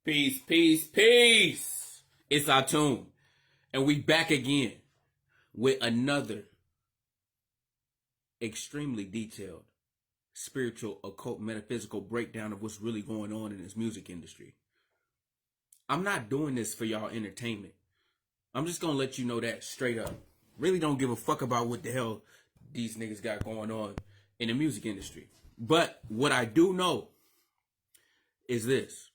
Peace, peace, peace. It's our tune. And we back again with another extremely detailed spiritual, occult, metaphysical breakdown of what's really going on in this music industry. I'm not doing this for y'all entertainment. I'm just going to let you know that straight up. Really don't give a fuck about what the hell these niggas got going on in the music industry. But what I do know is this.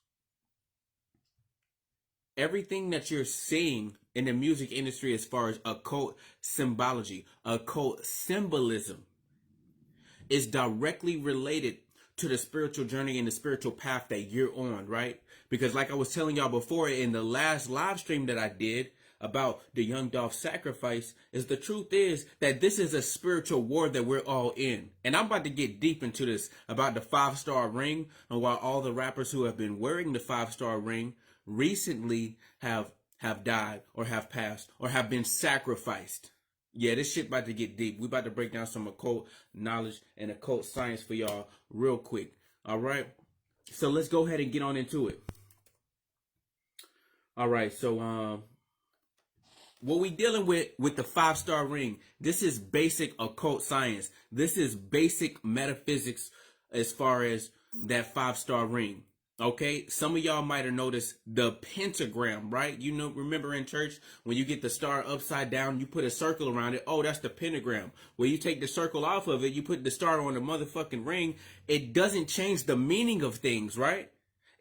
Everything that you're seeing in the music industry as far as occult symbology, occult symbolism, is directly related to the spiritual journey and the spiritual path that you're on, right? Because like I was telling y'all before in the last live stream that I did about the young Dolph sacrifice, is the truth is that this is a spiritual war that we're all in. And I'm about to get deep into this about the 5-star ring and why all the rappers who have been wearing the 5-star ring recently have died or have passed or have been sacrificed. Yeah, this shit about to get deep. We about to break down some occult knowledge and occult science for y'all real quick. All right. So let's go ahead and get on into it. All right. So what we dealing with the 5-star ring, this is basic occult science. This is basic metaphysics as far as that 5-star ring. Okay, some of y'all might have noticed the pentagram, right? You know, remember in church when you get the star upside down, you put a circle around it. Oh, that's the pentagram. Well, you take the circle off of it, you put the star on the motherfucking ring. It doesn't change the meaning of things, right?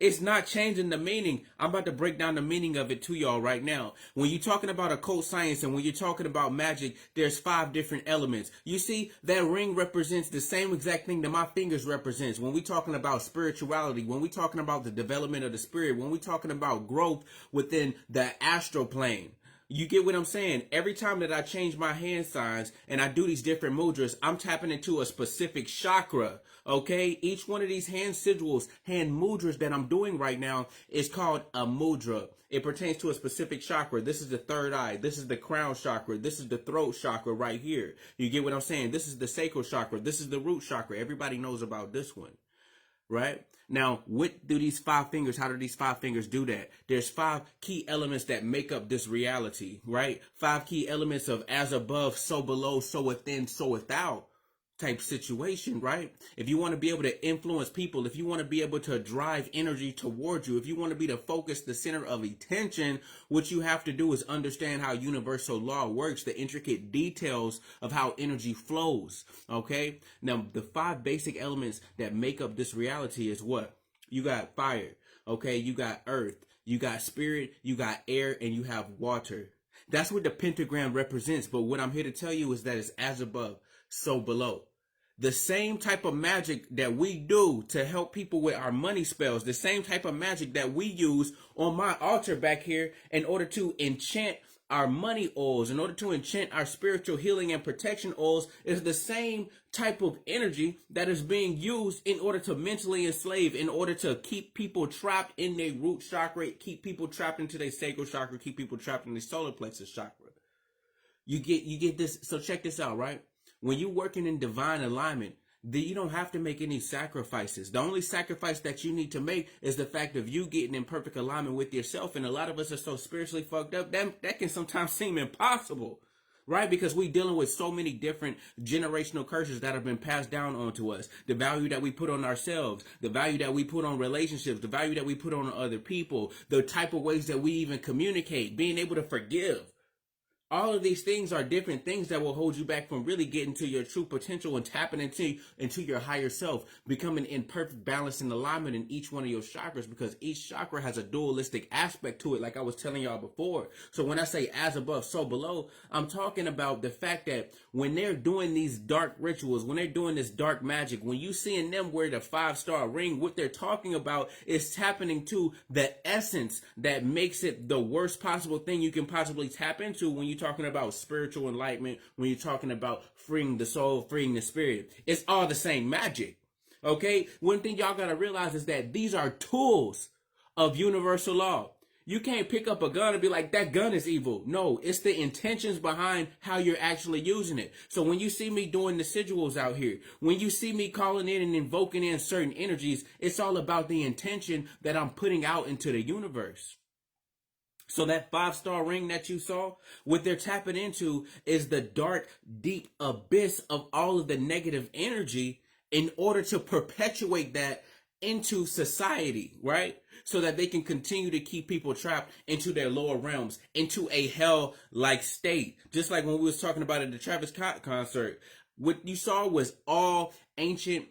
It's not changing the meaning. I'm about to break down the meaning of it to y'all right now. When you're talking about occult science and when you're talking about magic, there's 5 different elements. You see, that ring represents the same exact thing that my fingers represents. When we're talking about spirituality, when we're talking about the development of the spirit, when we're talking about growth within the astral plane. You get what I'm saying? Every time that I change my hand signs and I do these different mudras, I'm tapping into a specific chakra. Okay? Each one of these hand sigils, hand mudras that I'm doing right now is called a mudra. It pertains to a specific chakra. This is the third eye. This is the crown chakra. This is the throat chakra right here. You get what I'm saying? This is the sacral chakra. This is the root chakra. Everybody knows about this one. Right? Now, what do these 5 fingers, how do these 5 fingers do that? There's 5 key elements that make up this reality, right? 5 key elements of as above, so below, so within, so without type situation, right? If you want to be able to influence people, if you want to be able to drive energy towards you, if you want to be the focus, the center of attention, what you have to do is understand how universal law works, the intricate details of how energy flows, okay? Now, the 5 basic elements that make up this reality is what? You got fire, okay? You got earth, you got spirit, you got air, and you have water. That's what the pentagram represents, but what I'm here to tell you is that it's as above, so below. The same type of magic that we do to help people with our money spells, the same type of magic that we use on my altar back here in order to enchant our money oils, in order to enchant our spiritual healing and protection oils, is the same type of energy that is being used in order to mentally enslave, in order to keep people trapped in their root chakra, keep people trapped into their sacral chakra, keep people trapped in their solar plexus chakra. You get this. So check this out, right? When you're working in divine alignment, you don't have to make any sacrifices. The only sacrifice that you need to make is the fact of you getting in perfect alignment with yourself. And a lot of us are so spiritually fucked up that can sometimes seem impossible, right? Because we're dealing with so many different generational curses that have been passed down onto us. The value that we put on ourselves, the value that we put on relationships, the value that we put on other people, the type of ways that we even communicate, being able to forgive. All of these things are different things that will hold you back from really getting to your true potential and tapping into your higher self, becoming in perfect balance and alignment in each one of your chakras, because each chakra has a dualistic aspect to it, like I was telling y'all before. So when I say as above, so below, I'm talking about the fact that when they're doing these dark rituals, when they're doing this dark magic, when you seeing them wear the 5-star ring, what they're talking about is tapping into the essence that makes it the worst possible thing you can possibly tap into when you talking about spiritual enlightenment, when you're talking about freeing the soul, freeing the spirit. It's all the same magic. Okay? One thing y'all gotta realize is that these are tools of universal law. You can't pick up a gun and be like, that gun is evil. No, it's the intentions behind how you're actually using it. So when you see me doing the sigils out here, when you see me calling in and invoking in certain energies, it's all about the intention that I'm putting out into the universe. So that 5-star ring that you saw, what they're tapping into is the dark, deep abyss of all of the negative energy in order to perpetuate that into society, right? So that they can continue to keep people trapped into their lower realms, into a hell-like state. Just like when we was talking about at the Travis Scott concert, what you saw was all ancient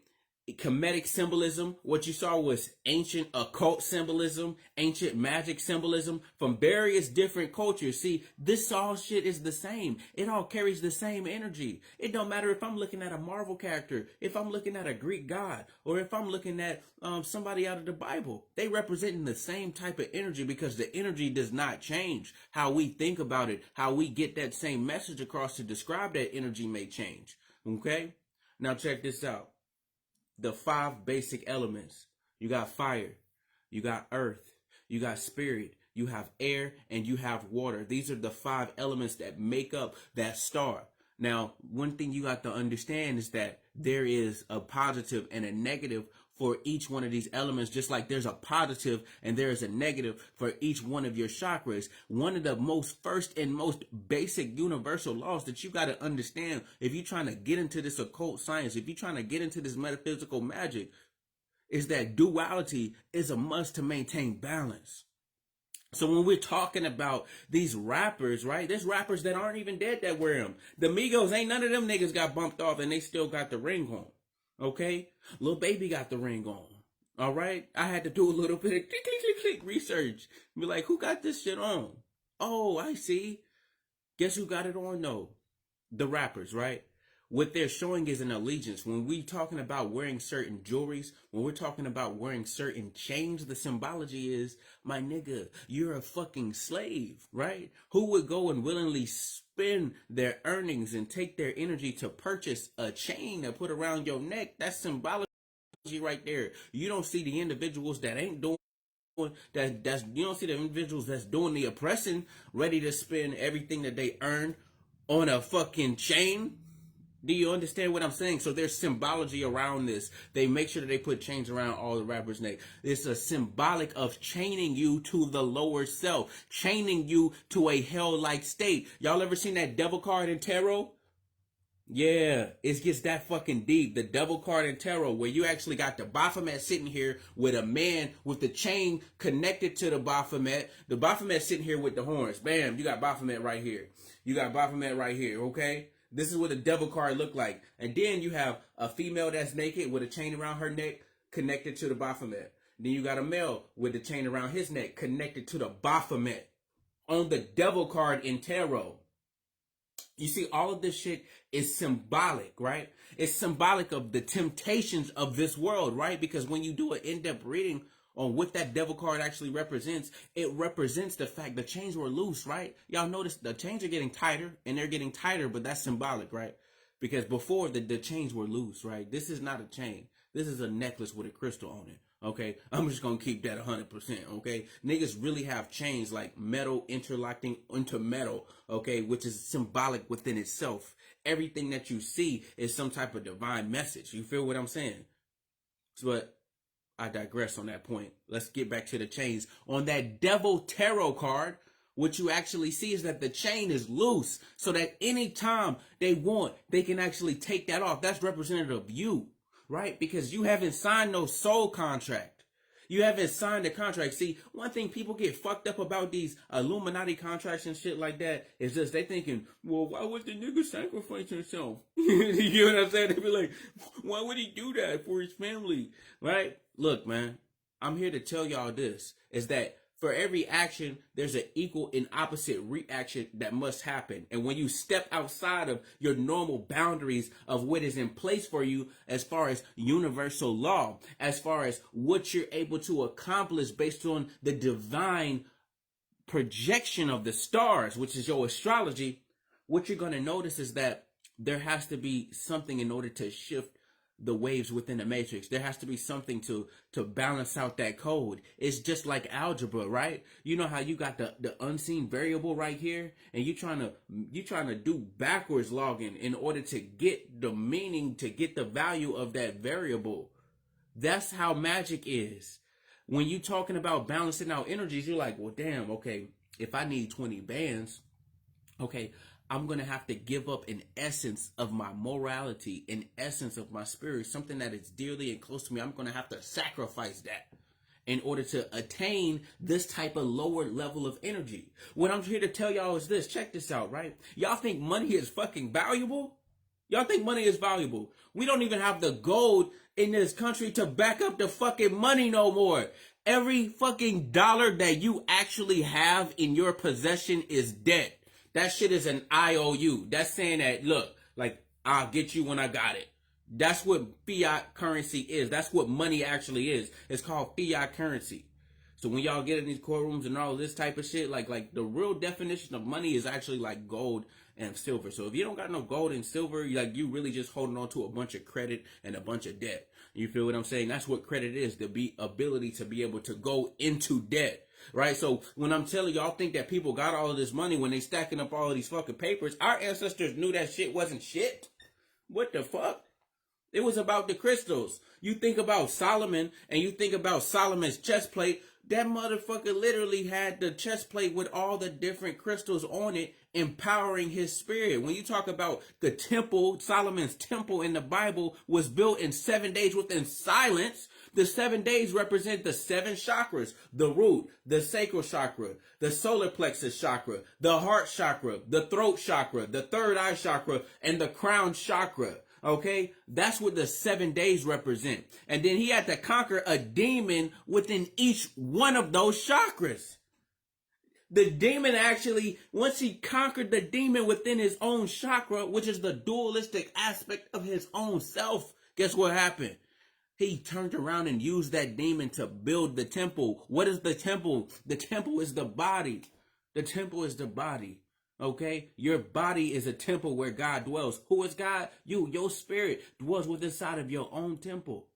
Kemetic symbolism. What you saw was ancient occult symbolism, ancient magic symbolism from various different cultures. See, this all shit is the same. It all carries the same energy. It don't matter if I'm looking at a Marvel character, if I'm looking at a Greek god, or if I'm looking at somebody out of the Bible. They representing the same type of energy because the energy does not change. How we think about it, how we get that same message across to describe that energy may change. Okay? Now check this out. The 5 basic elements. You got fire, you got earth, you got spirit, you have air, and you have water. These are the 5 elements that make up that star. Now, one thing you got to understand is that there is a positive and a negative for each one of these elements, just like there's a positive and there is a negative for each one of your chakras. One of the most first and most basic universal laws that you got to understand if you're trying to get into this occult science, if you're trying to get into this metaphysical magic, is that duality is a must to maintain balance. So when we're talking about these rappers, right, there's rappers that aren't even dead that wear them. The Migos, ain't none of them niggas got bumped off and they still got the ring on. Okay? Lil Baby got the ring on. All right? I had to do a little bit of click research. Be like, who got this shit on? Oh, I see. Guess who got it on? No. The rappers, right? What they're showing is an allegiance. When we're talking about wearing certain jewelries, when we're talking about wearing certain chains, the symbology is, my nigga, you're a fucking slave, right? Who would go and willingly spend their earnings and take their energy to purchase a chain to put around your neck? That's symbology right there. You don't see the individuals that ain't doing that's you don't see the individuals that's doing the oppressing, ready to spend everything that they earned on a fucking chain. Do you understand what I'm saying? So there's symbology around this. They make sure that they put chains around all the rappers' neck. It's a symbolic of chaining you to the lower self, chaining you to a hell-like state. Y'all ever seen that devil card in tarot? Yeah, it gets that fucking deep. The devil card in tarot, where you actually got the Baphomet sitting here with a man with the chain connected to the Baphomet. The Baphomet sitting here with the horns. Bam, you got Baphomet right here. You got Baphomet right here, okay? This is what a devil card look like. And then you have a female that's naked with a chain around her neck connected to the Baphomet. Then you got a male with the chain around his neck connected to the Baphomet on the devil card in tarot. You see, all of this shit is symbolic, right? It's symbolic of the temptations of this world, right? Because when you do an in-depth reading on what that devil card actually represents, it represents the fact the chains were loose, right? Y'all notice the chains are getting tighter, and they're getting tighter, but that's symbolic, right? Because before, the chains were loose, right? This is not a chain. This is a necklace with a crystal on it, okay? I'm just going to keep that 100%, okay? Niggas really have chains like metal interlocking into metal, okay, which is symbolic within itself. Everything that you see is some type of divine message. You feel what I'm saying? But I digress on that point. Let's get back to the chains. On that devil tarot card, what you actually see is that the chain is loose, so that anytime they want, they can actually take that off. That's representative of you, right? Because you haven't signed no soul contract. You haven't signed a contract. See, one thing people get fucked up about these Illuminati contracts and shit like that is just they thinking, well, why would the nigga sacrifice himself? You know what I'm saying? They be like, why would he do that for his family? Right? Look, man, I'm here to tell y'all this, is that for every action, there's an equal and opposite reaction that must happen. And when you step outside of your normal boundaries of what is in place for you as far as universal law, as far as what you're able to accomplish based on the divine projection of the stars, which is your astrology, what you're going to notice is that there has to be something in order to shift the waves within the matrix. There has to be something to balance out that code. It's just like algebra, right? You know how you got the unseen variable right here, and you trying to do backwards logging in order to get the meaning, to get the value of that variable. That's how magic is. When you talking about balancing out energies, you're like, well, damn, okay, if I need 20 bands, okay, I'm going to have to give up an essence of my morality, an essence of my spirit, something that is dearly and close to me. I'm going to have to sacrifice that in order to attain this type of lower level of energy. What I'm here to tell y'all is this. Check this out, right? Y'all think money is fucking valuable? Y'all think money is valuable? We don't even have the gold in this country to back up the fucking money no more. Every fucking dollar that you actually have in your possession is debt. That shit is an IOU. That's saying that, look, like, I'll get you when I got it. That's what fiat currency is. That's what money actually is. It's called fiat currency. So when y'all get in these courtrooms and all this type of shit, like the real definition of money is actually like gold and silver. So if you don't got no gold and silver, like you really just holding on to a bunch of credit and a bunch of debt. You feel what I'm saying? That's what credit is, the ability to be able to go into debt. Right? So when I'm telling y'all think that people got all of this money when they stacking up all of these fucking papers, our ancestors knew that shit wasn't shit. What the fuck? It was about the crystals. You think about Solomon and you think about Solomon's chest plate. That motherfucker literally had the chest plate with all the different crystals on it, empowering his spirit. When you talk about the temple, Solomon's temple in the Bible was built in 7 days within silence. The 7 days represent the 7 chakras: the root, the sacral chakra, the solar plexus chakra, the heart chakra, the throat chakra, the third eye chakra, and the crown chakra. Okay, that's what the 7 days represent. And then he had to conquer a demon within each one of those chakras. The demon actually, once he conquered the demon within his own chakra, which is the dualistic aspect of his own self, guess what happened? He turned around and used that demon to build the temple. What is the temple? The temple is the body. The temple is the body. Okay, your body is a temple where God dwells. Who is God? You, your spirit dwells within inside of your own temple.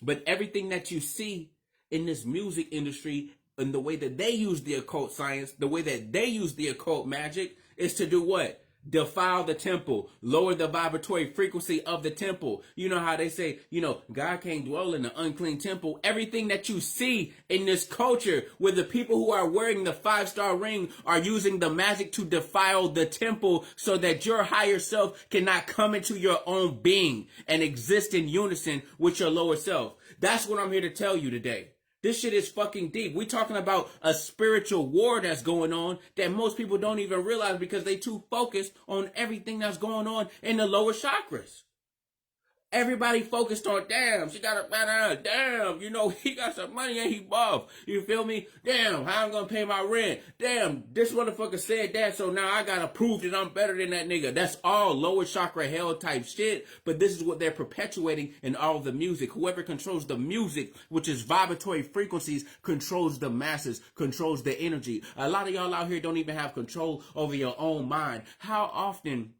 But everything that you see in this music industry and the way that they use the occult science, the way that they use the occult magic is to do what? Defile the temple, lower the vibratory frequency of the temple. You know how they say, God can't dwell in the unclean temple. Everything that you see in this culture where the people who are wearing the 5-star ring are using the magic to defile the temple so that your higher self cannot come into your own being and exist in unison with your lower self. That's what I'm here to tell you today. This shit is fucking deep. We're talking about a spiritual war that's going on that most people don't even realize because they too focused on everything that's going on in the lower chakras. Everybody focused on, damn, she got a, damn, he got some money and he buff. You feel me? Damn, how I'm going to pay my rent? Damn, this motherfucker said that, so now I got to prove that I'm better than that nigga. That's all lower chakra hell type shit, but this is what they're perpetuating in all the music. Whoever controls the music, which is vibratory frequencies, controls the masses, controls the energy. A lot of y'all out here don't even have control over your own mind. How often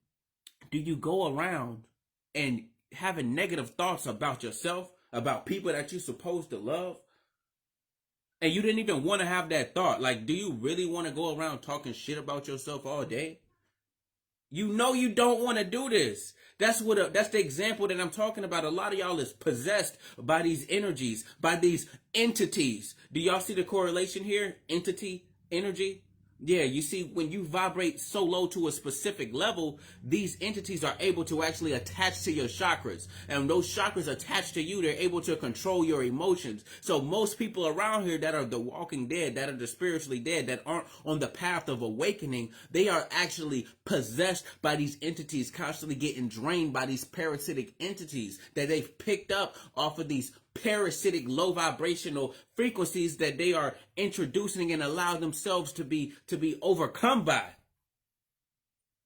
do you go around and having negative thoughts about yourself, about people that you're supposed to love, and you didn't even want to have that thought? Like, do you really want to go around talking shit about yourself all day? You know you don't want to do this. That's the example that I'm talking about. A lot of y'all is possessed by these energies, by these entities. Do y'all see the correlation here? Entity, energy. Yeah, you see, when you vibrate so low to a specific level, these entities are able to actually attach to your chakras. And those chakras attached to you, they're able to control your emotions. So most people around here that are the walking dead, that are the spiritually dead, that aren't on the path of awakening, they are actually possessed by these entities, constantly getting drained by these parasitic entities that they've picked up off of these parasitic low vibrational frequencies that they are introducing and allow themselves to be overcome by.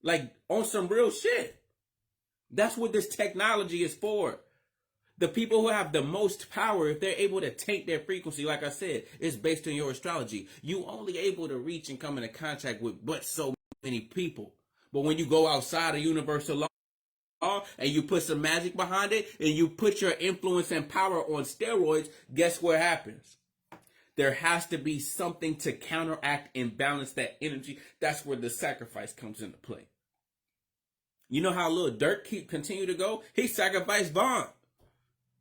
Like, on some real shit. That's what this technology is for. The people who have the most power, if they're able to taint their frequency, like I said, it's based on your astrology. You only able to reach and come into contact with but so many people. But when you go outside of universal law, and you put some magic behind it, and you put your influence and power on steroids, guess what happens? There has to be something to counteract and balance that energy. That's where the sacrifice comes into play. You know how Lil Durk continue to go? He sacrificed Vaughn.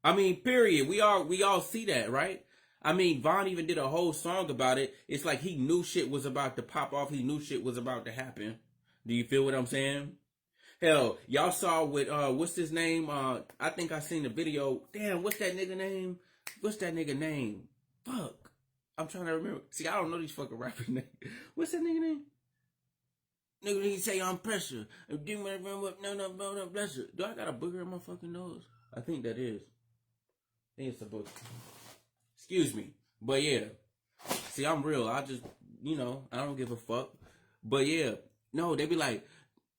I mean, period. We all see that, right? I mean, Vaughn even did a whole song about it. It's like he knew shit was about to pop off. He knew shit was about to happen. Do you feel what I'm saying? Hell, y'all saw with, what's his name? I think I seen the video. Damn, what's that nigga name? Fuck. I'm trying to remember. See, I don't know these fucking rappers' names. What's that nigga name? Nigga, he say I'm pressure. No, pressure. Do I got a booger in my fucking nose? I think that is. I think it's a book. Excuse me. But yeah. See, I'm real. I just, I don't give a fuck. But yeah. No, they be like,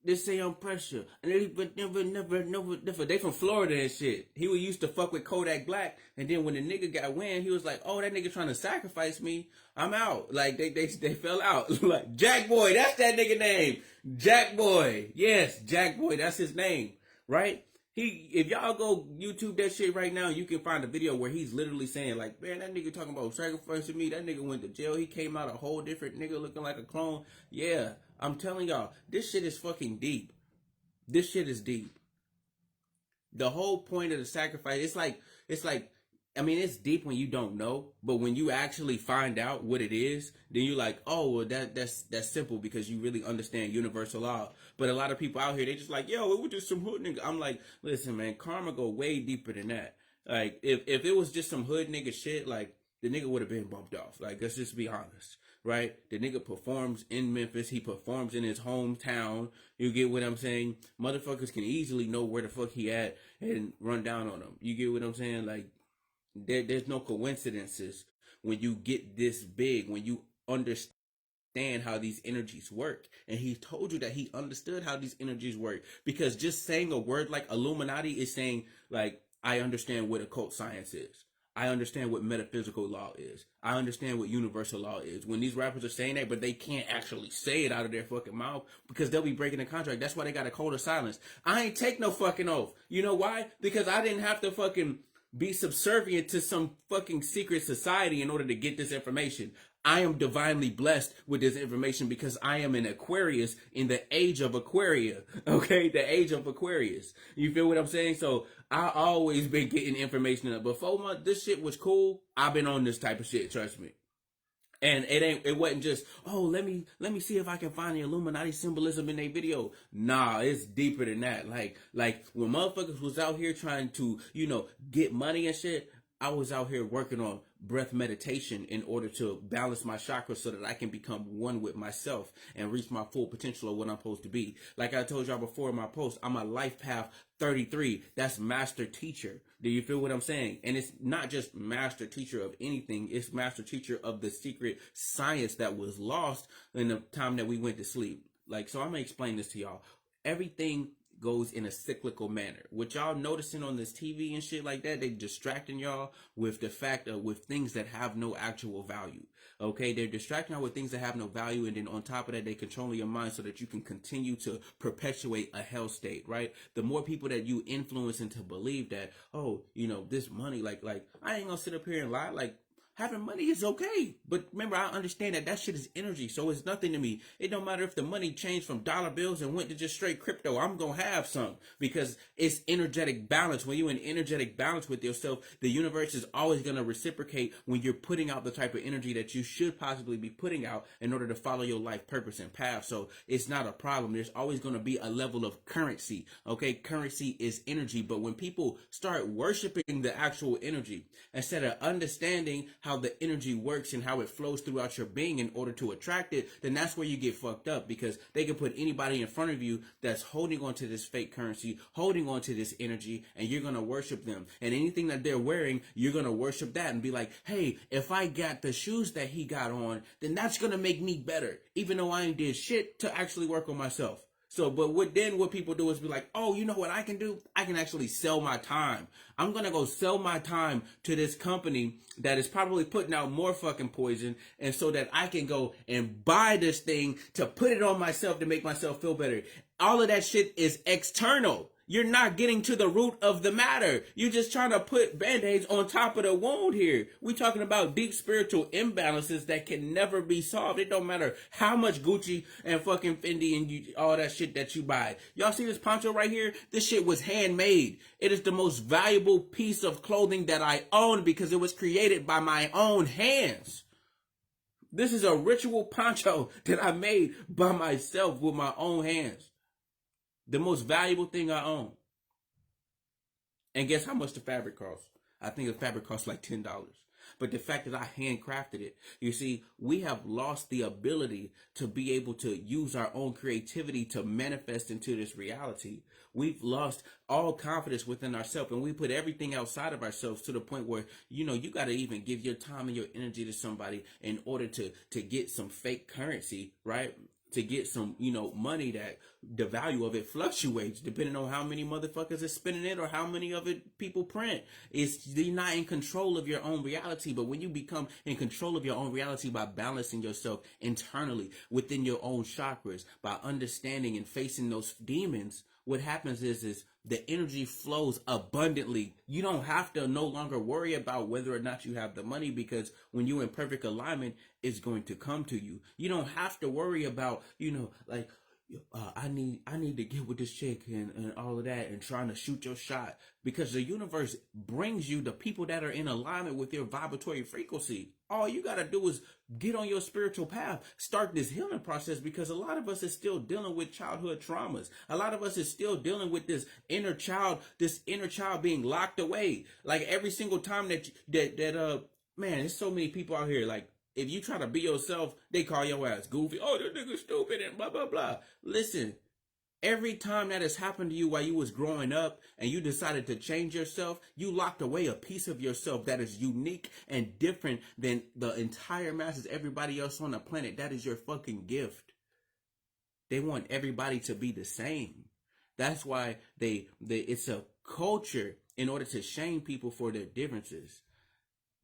they say I'm pressure. And they but never. They from Florida and shit. He was used to fuck with Kodak Black. And then when the nigga got wind, he was like, oh, that nigga trying to sacrifice me. I'm out. Like, they fell out. Like, Jack Boy, that's that nigga name. Jack Boy. Yes, Jack Boy, that's his name. Right? If y'all go YouTube that shit right now, you can find a video where he's literally saying, like, man, that nigga talking about sacrificing me. That nigga went to jail. He came out a whole different nigga looking like a clone. Yeah, I'm telling y'all, this shit is fucking deep. This shit is deep. The whole point of the sacrifice, it's like, I mean, it's deep when you don't know, but when you actually find out what it is, then you're like, oh, well, that's simple because you really understand universal law. But a lot of people out here, they just like, yo, it was just some hood nigga. I'm like, listen, man, karma go way deeper than that. Like, if it was just some hood nigga shit, like, the nigga would have been bumped off. Like, let's just be honest, right? The nigga performs in Memphis. He performs in his hometown. You get what I'm saying? Motherfuckers can easily know where the fuck he at and run down on him. You get what I'm saying? Like, there's no coincidences when you get this big, when you understand how these energies work. And he told you that he understood how these energies work, because just saying a word like Illuminati is saying, like, I understand what occult science is. I understand what metaphysical law is. I understand what universal law is. When these rappers are saying that, but they can't actually say it out of their fucking mouth because they'll be breaking the contract. That's why they got a code of silence. I ain't take no fucking oath. You know why? Because I didn't have to fucking be subservient to some fucking secret society in order to get this information. I am divinely blessed with this information because I am an Aquarius in the age of Aquaria. Okay? The age of Aquarius. You feel what I'm saying? So I always been getting information. Before this shit was cool, I've been on this type of shit, trust me. And it wasn't just, oh, let me see if I can find the Illuminati symbolism in their video. Nah, it's deeper than that. Like when motherfuckers was out here trying to, get money and shit, I was out here working on breath meditation in order to balance my chakras so that I can become one with myself and reach my full potential of what I'm supposed to be. Like I told y'all before in my post, I'm a life path 33. That's master teacher. Do you feel what I'm saying? And it's not just master teacher of anything. It's master teacher of the secret science that was lost in the time that we went to sleep. Like, so I'm going to explain this to y'all. Everything goes in a cyclical manner. What y'all noticing on this TV and shit like that, they distracting y'all with the fact of with things that have no actual value. Okay, they're distracting y'all with things that have no value, and then on top of that, they control your mind so that you can continue to perpetuate a hell state, right? The more people that you influence into believe that, oh, this money, like I ain't gonna sit up here and lie, like, having money is okay. But remember, I understand that shit is energy, so it's nothing to me. It don't matter if the money changed from dollar bills and went to just straight crypto. I'm going to have some because it's energetic balance. When you're in energetic balance with yourself, the universe is always going to reciprocate when you're putting out the type of energy that you should possibly be putting out in order to follow your life purpose and path. So it's not a problem. There's always going to be a level of currency. Okay, currency is energy. But when people start worshiping the actual energy instead of understanding how the energy works and how it flows throughout your being in order to attract it, then that's where you get fucked up, because they can put anybody in front of you that's holding on to this fake currency, holding on to this energy, and you're going to worship them. And anything that they're wearing, you're going to worship that and be like, hey, if I got the shoes that he got on, then that's going to make me better, even though I ain't did shit to actually work on myself. So, but what people do is be like, oh, you know what I can do? I can actually sell my time. I'm going to go sell my time to this company that is probably putting out more fucking poison, and so that I can go and buy this thing to put it on myself to make myself feel better. All of that shit is external. You're not getting to the root of the matter. You're just trying to put band-aids on top of the wound here. We're talking about deep spiritual imbalances that can never be solved. It don't matter how much Gucci and fucking Fendi and all that shit that you buy. Y'all see this poncho right here? This shit was handmade. It is the most valuable piece of clothing that I own because it was created by my own hands. This is a ritual poncho that I made by myself with my own hands. The most valuable thing I own. And guess how much the fabric costs? I think the fabric costs like $10. But the fact that I handcrafted it, you see, we have lost the ability to be able to use our own creativity to manifest into this reality. We've lost all confidence within ourselves, and we put everything outside of ourselves to the point where, you got to even give your time and your energy to somebody in order to get some fake currency, right? To get some, money that the value of it fluctuates depending on how many motherfuckers are spending it or how many of it people print. You're not in control of your own reality. But when you become in control of your own reality by balancing yourself internally within your own chakras, by understanding and facing those demons, what happens is the energy flows abundantly. You don't have to no longer worry about whether or not you have the money, because when you're in perfect alignment, it's going to come to you. You don't have to worry about, I need to get with this chick and all of that and trying to shoot your shot, because the universe brings you the people that are in alignment with your vibratory frequency. All you got to do is get on your spiritual path, start this healing process, because a lot of us is still dealing with childhood traumas. A lot of us is still dealing with this inner child being locked away. Like every single time man, there's so many people out here, like, if you try to be yourself, they call your ass goofy. Oh, that nigga stupid and blah, blah, blah. Listen, every time that has happened to you while you was growing up and you decided to change yourself, you locked away a piece of yourself that is unique and different than the entire masses, everybody else on the planet. That is your fucking gift. They want everybody to be the same. That's why it's a culture in order to shame people for their differences.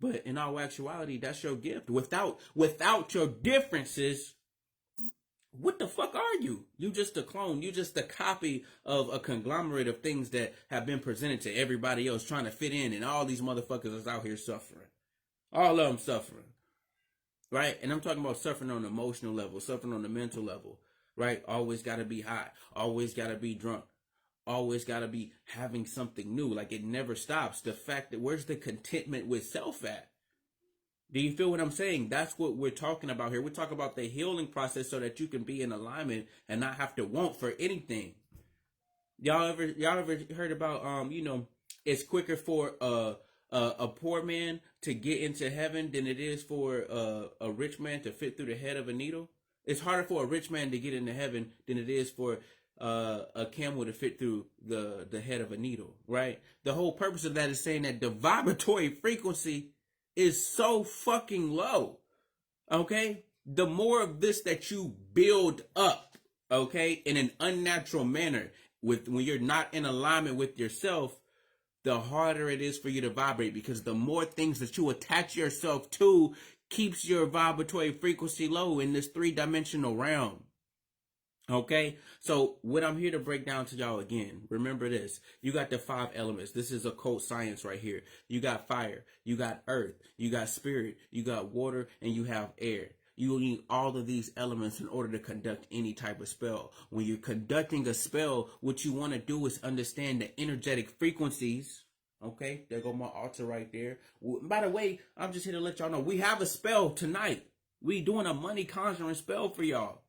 But in all actuality, that's your gift. Without your differences, what the fuck are you? You just a clone. You just a copy of a conglomerate of things that have been presented to everybody else trying to fit in, and all these motherfuckers is out here suffering. All of them suffering. Right? And I'm talking about suffering on the emotional level, suffering on the mental level. Right? Always got to be hot. Always got to be drunk. Always got to be having something new. Like, it never stops. The fact that, where's the contentment with self at? Do you feel what I'm saying? That's what we're talking about here. We're talking about the healing process so that you can be in alignment and not have to want for anything. Y'all ever heard about, it's quicker for a poor man to get into heaven than it is for a rich man to fit through the head of a needle? It's harder for a rich man to get into heaven than it is for a camel to fit through the head of a needle, right? The whole purpose of that is saying that the vibratory frequency is so fucking low, okay? The more of this that you build up, okay, in an unnatural manner, when you're not in alignment with yourself, the harder it is for you to vibrate, because the more things that you attach yourself to keeps your vibratory frequency low in this 3-dimensional realm. Okay, so what I'm here to break down to y'all again, remember this. You got the 5 elements. This is occult science right here. You got fire, you got earth, you got spirit, you got water, and you have air. You need all of these elements in order to conduct any type of spell. When you're conducting a spell, what you want to do is understand the energetic frequencies. Okay, there go my altar right there. By the way, I'm just here to let y'all know, we have a spell tonight. We doing a money conjuring spell for y'all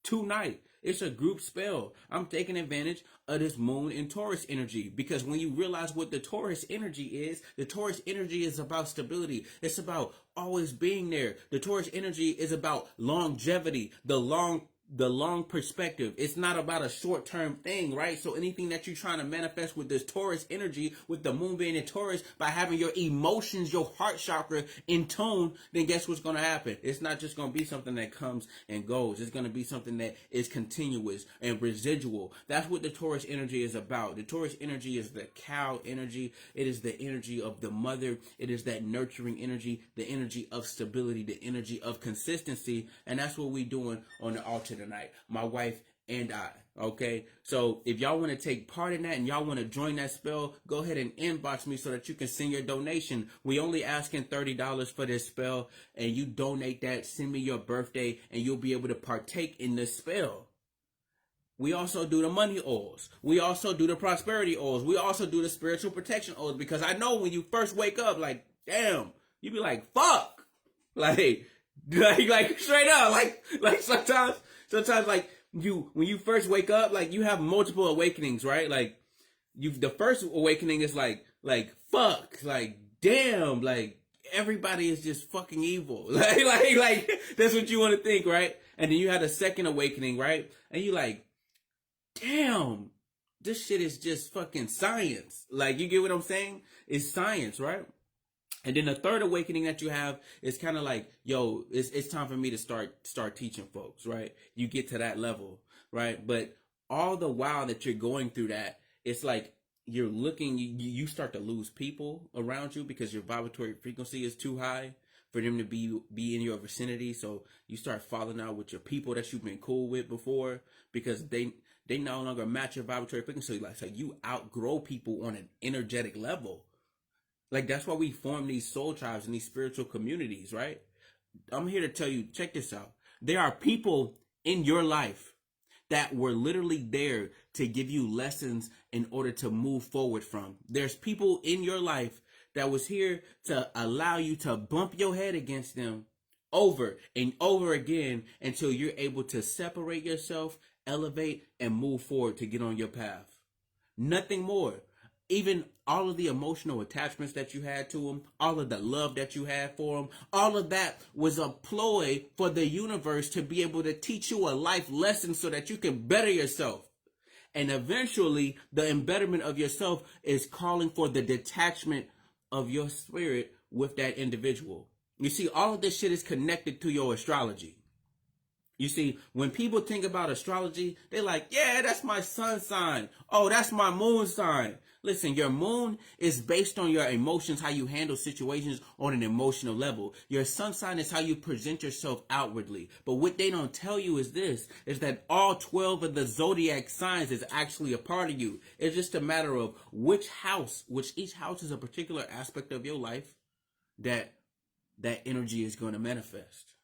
tonight. It's a group spell. I'm taking advantage of this moon and Taurus energy, because when you realize what the Taurus energy is about stability. It's about always being there. The Taurus energy is about longevity, the long perspective. It's not about a short-term thing, right? So anything that you're trying to manifest with this Taurus energy, with the moon being in Taurus, by having your emotions, your heart chakra in tune, then guess what's going to happen? It's not just going to be something that comes and goes. It's going to be something that is continuous and residual. That's what the Taurus energy is about. The Taurus energy is the cow energy. It is the energy of the mother. It is that nurturing energy, the energy of stability, the energy of consistency. And that's what we're doing on the altar tonight. My wife and I. Okay, so if y'all want to take part in that and y'all want to join that spell, go ahead and inbox me so that you can send your donation. We only asking $30 for this spell, and you donate that, send me your birthday, and you'll be able to partake in this spell. We also do the money oils. We also do the prosperity oils. We also do the spiritual protection oils, because I know when you first wake up, like, damn, you be like, fuck, like straight up, like sometimes like, when you first wake up, like, you have multiple awakenings, right? Like, the first awakening is like fuck, like, damn, like, everybody is just fucking evil. like that's what you want to think, right? And then you have the second awakening, right? And you like, damn, this shit is just fucking science. Like, you get what I'm saying? It's science, right? And then the third awakening that you have is kind of like, yo, it's time for me to start teaching folks, right? You get to that level, right? But all the while that you're going through that, it's like you're looking, you start to lose people around you because your vibratory frequency is too high for them to be in your vicinity. So you start falling out with your people that you've been cool with before, because they no longer match your vibratory frequency. So you outgrow people on an energetic level. Like, that's why we form these soul tribes and these spiritual communities, right? I'm here to tell you, check this out. There are people in your life that were literally there to give you lessons in order to move forward from. There's people in your life that was here to allow you to bump your head against them over and over again until you're able to separate yourself, elevate, and move forward to get on your path. Nothing more. Even all of the emotional attachments that you had to them, all of the love that you had for them, all of that was a ploy for the universe to be able to teach you a life lesson so that you can better yourself. And eventually, the embetterment of yourself is calling for the detachment of your spirit with that individual. You see, all of this shit is connected to your astrology. You see, when people think about astrology, they're like, yeah, that's my sun sign. Oh, that's my moon sign. Listen, your moon is based on your emotions, how you handle situations on an emotional level. Your sun sign is how you present yourself outwardly. But what they don't tell you is this, is that all 12 of the zodiac signs is actually a part of you. It's just a matter of which each house is a particular aspect of your life that energy is going to manifest.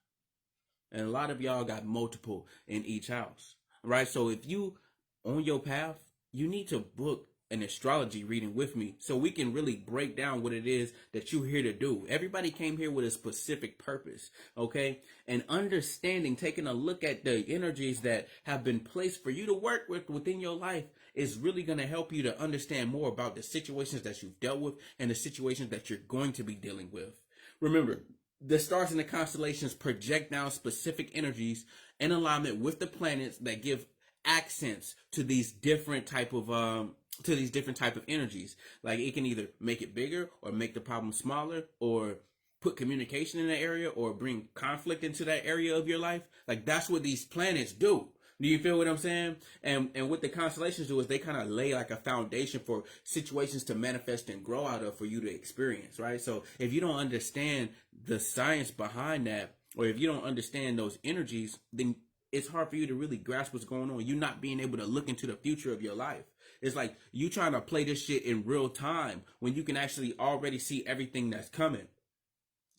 And a lot of y'all got multiple in each house, right? So if you on your path, you need to book an astrology reading with me so we can really break down what it is that you're here to do. Everybody came here with a specific purpose, okay? And understanding, taking a look at the energies that have been placed for you to work with within your life is really going to help you to understand more about the situations that you've dealt with and the situations that you're going to be dealing with. Remember, the stars and the constellations project down specific energies in alignment with the planets that give accents to these different type of energies. Like, it can either make it bigger or make the problem smaller, or put communication in that area, or bring conflict into that area of your life. Like, that's what these planets do. Do you feel what I'm saying? And what the constellations do is they kind of lay like a foundation for situations to manifest and grow out of for you to experience, right? So if you don't understand the science behind that, or if you don't understand those energies, then it's hard for you to really grasp what's going on. You're not being able to look into the future of your life. It's like you trying to play this shit in real time when you can actually already see everything that's coming.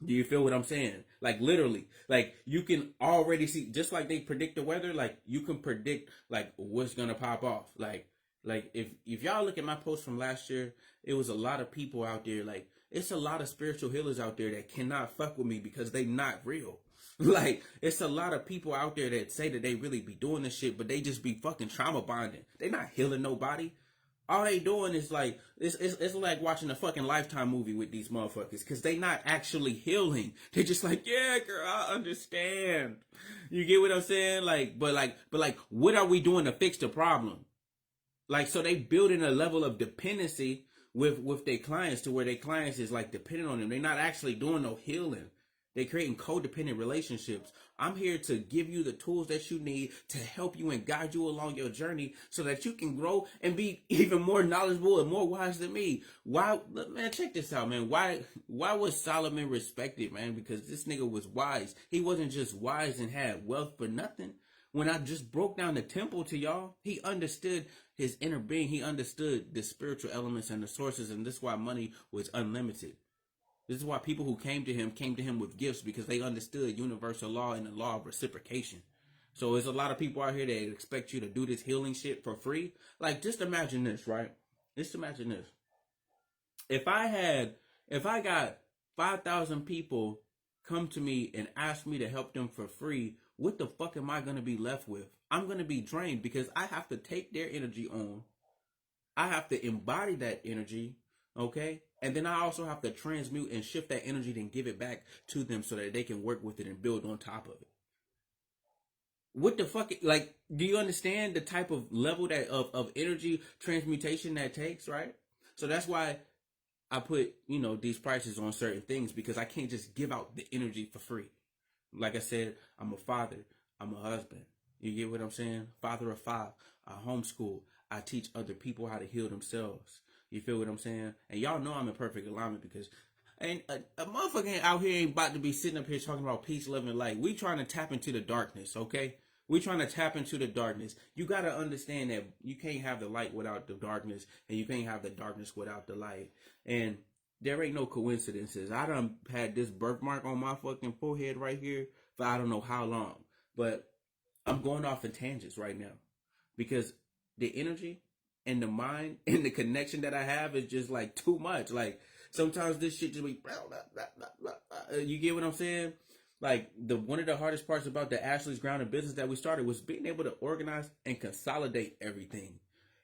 Do you feel what I'm saying? Like, literally, like, you can already see, just like they predict the weather, like, you can predict like what's gonna pop off. Like if y'all look at my post from last year, it was a lot of people out there. Like, it's a lot of spiritual healers out there that cannot fuck with me because they not real. Like, it's a lot of people out there that say that they really be doing this shit, but they just be fucking trauma bonding. They not healing nobody. All they doing is like, it's like watching a fucking Lifetime movie with these motherfuckers, because they not actually healing. They just like, yeah, girl, I understand. You get what I'm saying? Like, but what are we doing to fix the problem? Like, so they building a level of dependency with their clients, to where their clients is like dependent on them. They're not actually doing no healing. They're creating codependent relationships. I'm here to give you the tools that you need to help you and guide you along your journey so that you can grow and be even more knowledgeable and more wise than me. Why, man, check this out, man. Why was Solomon respected, man? Because this nigga was wise. He wasn't just wise and had wealth for nothing. When I just broke down the temple to y'all, he understood his inner being. He understood the spiritual elements and the sources, and this is why money was unlimited. This is why people who came to him with gifts, because they understood universal law and the law of reciprocation. So there's a lot of people out here that expect you to do this healing shit for free. Like, just imagine this, right? Just imagine this. If I got 5,000 people come to me and ask me to help them for free, what the fuck am I going to be left with? I'm going to be drained because I have to take their energy on. I have to embody that energy, okay? And then I also have to transmute and shift that energy and give it back to them so that they can work with it and build on top of it. What the fuck, like, do you understand the type of level that of energy transmutation that takes, right? So that's why I put, these prices on certain things, because I can't just give out the energy for free. Like I said, I'm a father. I'm a husband. You get what I'm saying? Father of 5. I homeschool. I teach other people how to heal themselves. You feel what I'm saying? And y'all know I'm in perfect alignment, because a motherfucker out here ain't about to be sitting up here talking about peace, love, and light. We trying to tap into the darkness, okay? We trying to tap into the darkness. You got to understand that you can't have the light without the darkness, and you can't have the darkness without the light. And there ain't no coincidences. I done had this birthmark on my fucking forehead right here for I don't know how long. But I'm going off in tangents right now, because the energy and the mind and the connection that I have is just like too much. Like, sometimes this shit just be, you get what I'm saying? Like, one of the hardest parts about the Ashley's Grounded business that we started was being able to organize and consolidate everything.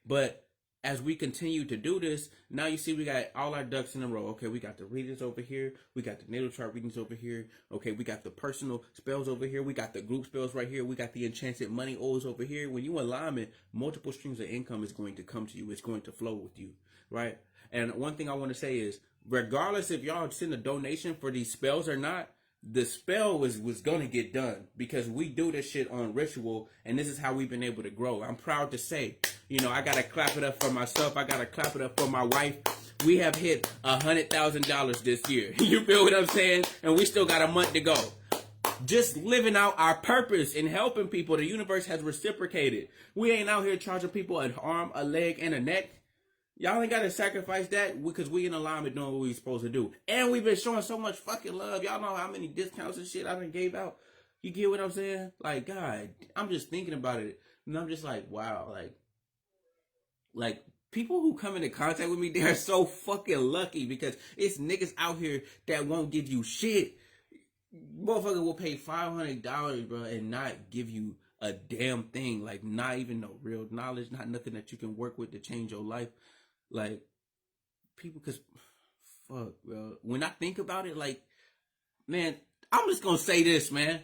But as we continue to do this, now you see we got all our ducks in a row. Okay, we got the readings over here. We got the natal chart readings over here. Okay, we got the personal spells over here. We got the group spells right here. We got the enchanted money oils over here. When you alignment, multiple streams of income is going to come to you. It's going to flow with you, right? And one thing I want to say is, regardless if y'all send a donation for these spells or not, the spell was going to get done, because we do this shit on ritual, and this is how we've been able to grow. I'm proud to say, I got to clap it up for myself. I got to clap it up for my wife. We have hit $100,000 this year. You feel what I'm saying? And we still got a month to go. Just living out our purpose and helping people. The universe has reciprocated. We ain't out here charging people an arm, a leg, and a neck. Y'all ain't got to sacrifice that, because we in alignment doing what we supposed to do. And we've been showing so much fucking love. Y'all know how many discounts and shit I done gave out. You get what I'm saying? Like, God, I'm just thinking about it. And I'm just like, wow. Like people who come into contact with me, they're so fucking lucky, because it's niggas out here that won't give you shit. Motherfucker will pay $500, bro, and not give you a damn thing. Like, not even no real knowledge, not nothing that you can work with to change your life. Like, people, because, fuck, bro. When I think about it, like, man, I'm just going to say this, man.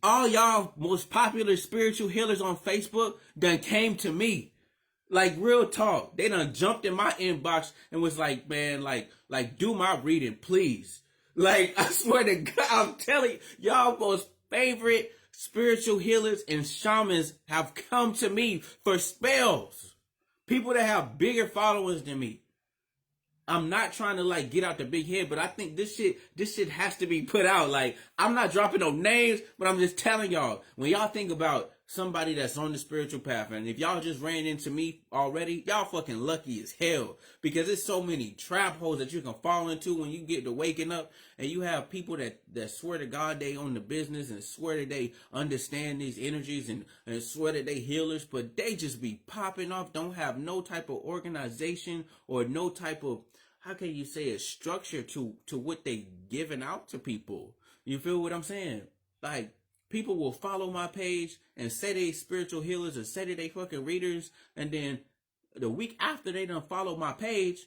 All y'all most popular spiritual healers on Facebook done came to me. Like, real talk. They done jumped in my inbox and was like, man, like, do my reading, please. Like, I swear to God, I'm telling you, y'all most favorite spiritual healers and shamans have come to me for spells. People that have bigger followers than me. I'm not trying to like get out the big head, but I think this shit has to be put out. Like, I'm not dropping no names, but I'm just telling y'all, when y'all think about somebody that's on the spiritual path, and if y'all just ran into me already, y'all fucking lucky as hell, because there's so many trap holes that you can fall into when you get to waking up, and you have people that swear to God they own the business and swear that they understand these energies and swear that they healers, but they just be popping off, don't have no type of organization or no type of, how can you say it, structure to what they giving out to people. You feel what I'm saying? Like, people will follow my page and say they spiritual healers or say they fucking readers, and then the week after they done follow my page,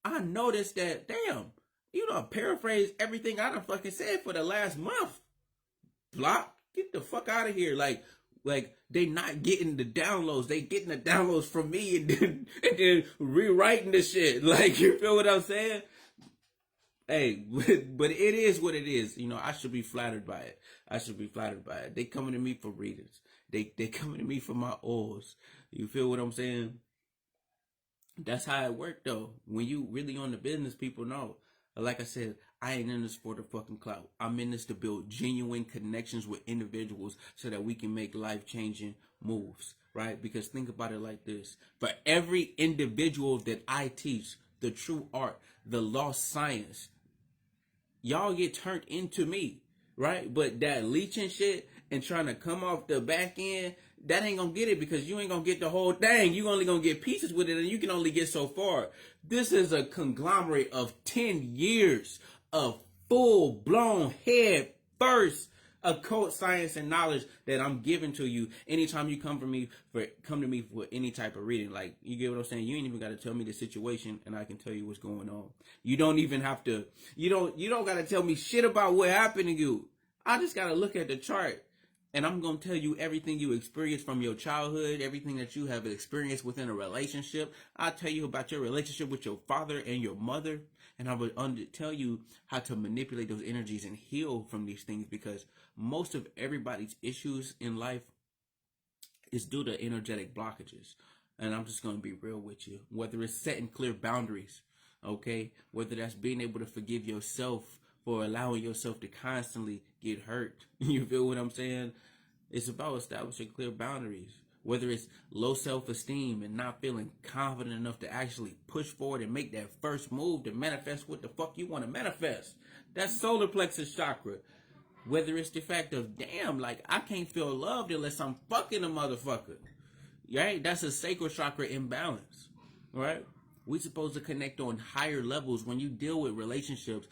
I noticed that, damn, you done paraphrase everything I done fucking said for the last month. Block, get the fuck out of here. Like they not getting the downloads. They getting the downloads from me and then rewriting the shit. Like, you feel what I'm saying? Hey, but it is what it is. I should be flattered by it. They coming to me for readings. They coming to me for my oils. You feel what I'm saying? That's how it worked, though. When you really on the business, people know. Like I said, I ain't in this for the fucking clout. I'm in this to build genuine connections with individuals so that we can make life-changing moves, right? Because think about it like this. For every individual that I teach, the true art, the lost science, y'all get turned into me, right? But that leeching shit and trying to come off the back end, that ain't gonna get it, because you ain't gonna get the whole thing. You only gonna get pieces with it, and you can only get so far. This is a conglomerate of 10 years of full-blown head first occult science and knowledge that I'm giving to you anytime you come to me for any type of reading. Like, you get what I'm saying? You ain't even got to tell me the situation, and I can tell you what's going on. You don't even have to. You don't got to tell me shit about what happened to you. I just got to look at the chart, and I'm going to tell you everything you experienced from your childhood, everything that you have experienced within a relationship. I'll tell you about your relationship with your father and your mother, and I will tell you how to manipulate those energies and heal from these things, because most of everybody's issues in life is due to energetic blockages. And I'm just going to be real with you. Whether it's setting clear boundaries, okay? Whether that's being able to forgive yourself for allowing yourself to constantly get hurt. You feel what I'm saying? It's about establishing clear boundaries. Whether it's low self-esteem and not feeling confident enough to actually push forward and make that first move to manifest what the fuck you want to manifest. That's solar plexus chakra. Whether it's the fact of, damn, like, I can't feel loved unless I'm fucking a motherfucker. Right? That's a sacral chakra imbalance. Right? We supposed to connect on higher levels. When you deal with relationships,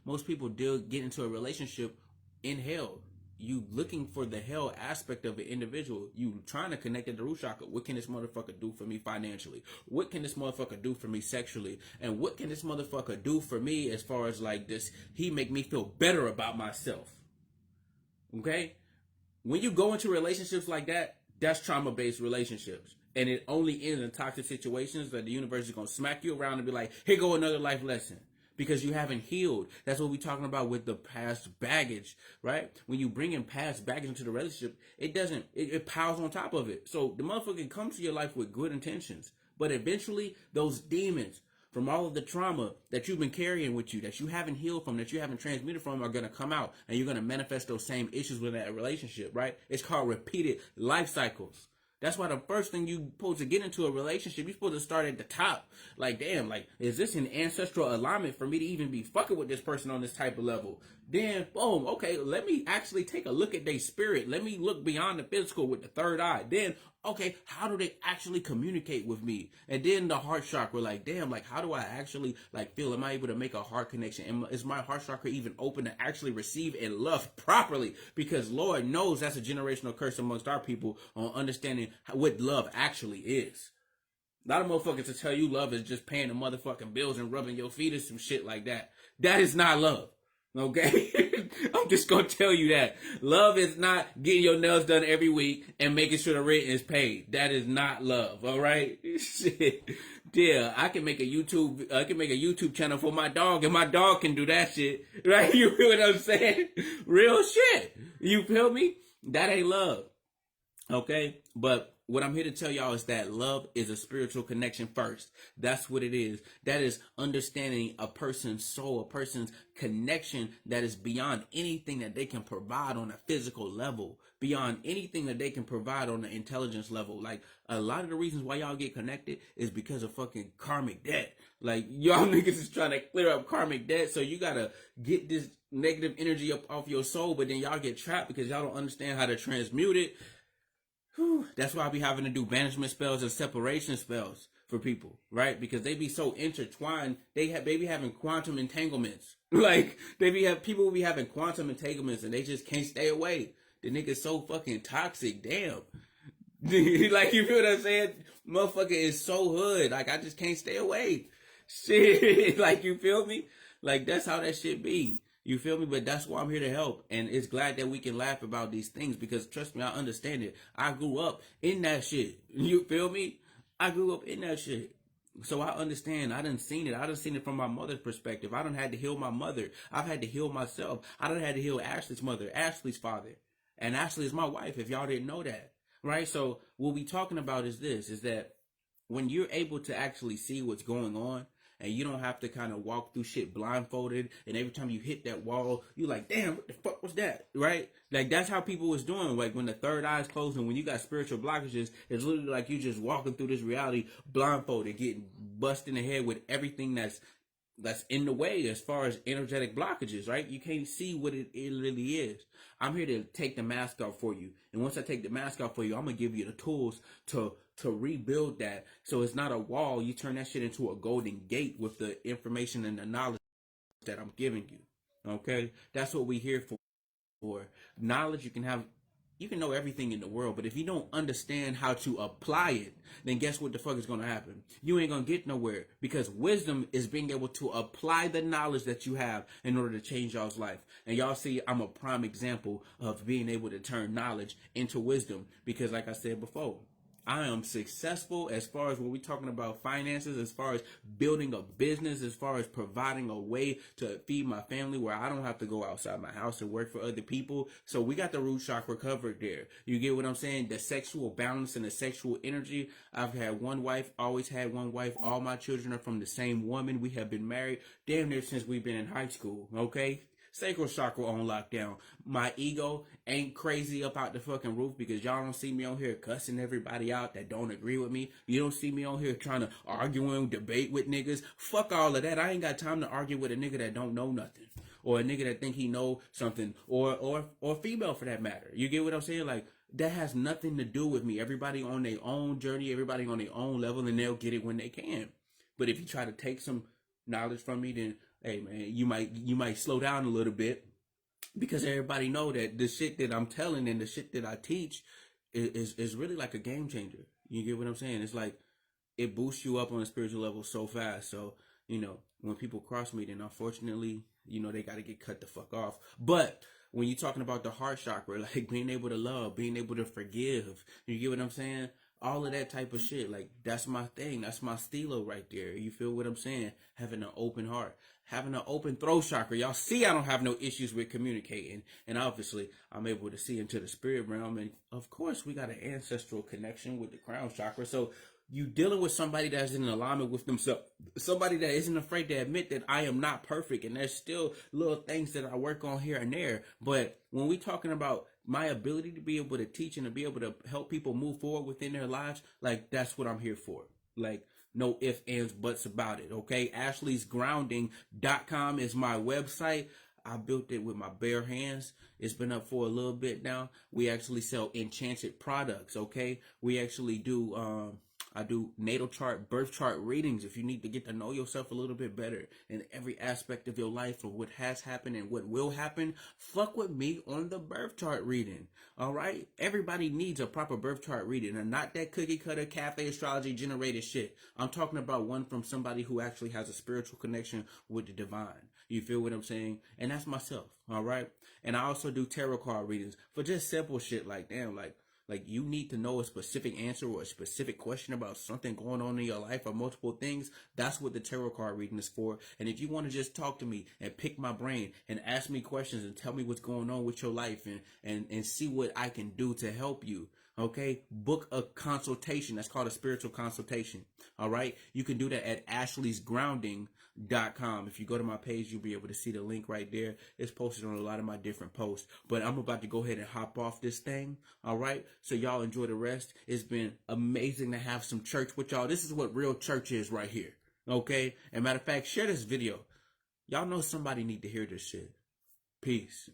most people get into a relationship in hell. You looking for the hell aspect of an individual. You trying to connect at the root chakra. What can this motherfucker do for me financially? What can this motherfucker do for me sexually? And what can this motherfucker do for me as far as like this? He make me feel better about myself. Okay? When you go into relationships like that, that's trauma-based relationships. And it only ends in toxic situations that the universe is going to smack you around and be like, here go another life lesson. Because you haven't healed. That's what we're talking about with the past baggage, right? When you bring in past baggage into the relationship, it piles on top of it. So the motherfucker comes to your life with good intentions. But eventually, those demons from all of the trauma that you've been carrying with you, that you haven't healed from, that you haven't transmuted from, are going to come out. And you're going to manifest those same issues with that relationship, right? It's called repeated life cycles. That's why the first thing you're supposed to get into a relationship, you're supposed to start at the top. Like, damn, like, is this an ancestral alignment for me to even be fucking with this person on this type of level? Then, boom, okay, let me actually take a look at their spirit. Let me look beyond the physical with the third eye. Then, okay, how do they actually communicate with me? And then the heart chakra, like, damn, like, how do I actually, like, feel? Am I able to make a heart connection? And is my heart chakra even open to actually receive and love properly? Because Lord knows that's a generational curse amongst our people on understanding what love actually is. A lot of motherfuckers will tell you love is just paying the motherfucking bills and rubbing your feet or some shit like that. That is not love. Okay? I'm just going to tell you that. Love is not getting your nails done every week and making sure the rent is paid. That is not love. All right? Shit. Yeah, I can make a YouTube channel for my dog, and my dog can do that shit. Right? You feel what I'm saying? Real shit. You feel me? That ain't love. Okay? But what I'm here to tell y'all is that love is a spiritual connection first. That's what it is. That is understanding a person's soul, a person's connection that is beyond anything that they can provide on a physical level, beyond anything that they can provide on the intelligence level. Like, a lot of the reasons why y'all get connected is because of fucking karmic debt. Like, y'all niggas is trying to clear up karmic debt, so you gotta get this negative energy up off your soul, but then y'all get trapped because y'all don't understand how to transmute it. Whew. That's why I be having to do banishment spells and separation spells for people, right? Because they be so intertwined. They be having quantum entanglements. Like, people be having quantum entanglements and they just can't stay away. The nigga's so fucking toxic. Damn. Like, you feel what I'm saying? Motherfucker is so hood. Like, I just can't stay away. Shit. Like, you feel me? Like, that's how that shit be. You feel me? But that's why I'm here to help. And it's glad that we can laugh about these things because, trust me, I understand it. I grew up in that shit. You feel me? I grew up in that shit. So I understand. I done seen it. I done seen it from my mother's perspective. I done had to heal my mother. I've had to heal myself. I done had to heal Ashley's mother, Ashley's father. And Ashley is my wife, if y'all didn't know that. Right? So what we talking about is this, is that when you're able to actually see what's going on, and you don't have to kind of walk through shit blindfolded, and every time you hit that wall, you like, damn, what the fuck was that, right? Like, that's how people was doing, like, when the third eye is closed, and when you got spiritual blockages, it's literally like you just walking through this reality blindfolded, getting busted in the head with everything that's in the way as far as energetic blockages, right? You can't see what it really is. I'm here to take the mask off for you. And once I take the mask off for you, I'm going to give you the tools to rebuild that. So it's not a wall. You turn that shit into a golden gate with the information and the knowledge that I'm giving you. Okay? That's what we're here for. Knowledge, you can know everything in the world, but if you don't understand how to apply it, then guess what the fuck is going to happen? You ain't going to get nowhere, because wisdom is being able to apply the knowledge that you have in order to change y'all's life. And y'all see, I'm a prime example of being able to turn knowledge into wisdom, because like I said before, I am successful as far as when we're talking about finances, as far as building a business, as far as providing a way to feed my family where I don't have to go outside my house and work for other people. So we got the root chakra covered there. You get what I'm saying? The sexual balance and the sexual energy. I've had one wife, always had one wife. All my children are from the same woman. We have been married damn near since we've been in high school. Okay? Sacral chakra on lockdown. My ego ain't crazy up out the fucking roof, because y'all don't see me on here cussing everybody out that don't agree with me. You don't see me on here trying to argue and debate with niggas. Fuck all of that. I ain't got time to argue with a nigga that don't know nothing, or a nigga that think he know something, or female for that matter. You get what I'm saying? Like, that has nothing to do with me. Everybody on their own journey, everybody on their own level, and they'll get it when they can. But if you try to take some knowledge from me, then hey man, you might slow down a little bit, because everybody know that the shit that I'm telling and the shit that I teach is really like a game changer. You get what I'm saying? It's like it boosts you up on a spiritual level so fast. So, when people cross me, then unfortunately, they got to get cut the fuck off. But when you're talking about the heart chakra, like being able to love, being able to forgive, you get what I'm saying? All of that type of shit, like, that's my thing. That's my stilo right there. You feel what I'm saying? Having an open heart, having an open throat chakra. Y'all see, I don't have no issues with communicating, and obviously I'm able to see into the spirit realm, and of course we got an ancestral connection with the crown chakra. So you dealing with somebody that's in alignment with themselves, somebody that isn't afraid to admit that I am not perfect, and there's still little things that I work on here and there. But when we talking about my ability to be able to teach and to be able to help people move forward within their lives, like, that's what I'm here for. Like, no ifs, ands, buts about it, okay? Ashley'sGrounding.com is my website. I built it with my bare hands. It's been up for a little bit now. We actually sell enchanted products, okay? We actually do, I do natal chart, birth chart readings if you need to get to know yourself a little bit better in every aspect of your life, or what has happened and what will happen. Fuck with me on the birth chart reading, all right? Everybody needs a proper birth chart reading, and not that cookie cutter cafe astrology generated shit. I'm talking about one from somebody who actually has a spiritual connection with the divine. You feel what I'm saying? And that's myself, all right? And I also do tarot card readings for just simple shit like, damn, like you need to know a specific answer or a specific question about something going on in your life, or multiple things. That's what the tarot card reading is for. And if you want to just talk to me and pick my brain and ask me questions and tell me what's going on with your life, and see what I can do to help you, okay, book a consultation. That's called a spiritual consultation. All right, you can do that at Ashley'sGrounding.com. If you go to my page, you'll be able to see the link right there. It's posted on a lot of my different posts. But I'm about to go ahead and hop off this thing. All right, so y'all enjoy the rest. It's been amazing to have some church with y'all. This is what real church is right here. Okay, and matter of fact, share this video. Y'all know somebody need to hear this shit. Peace.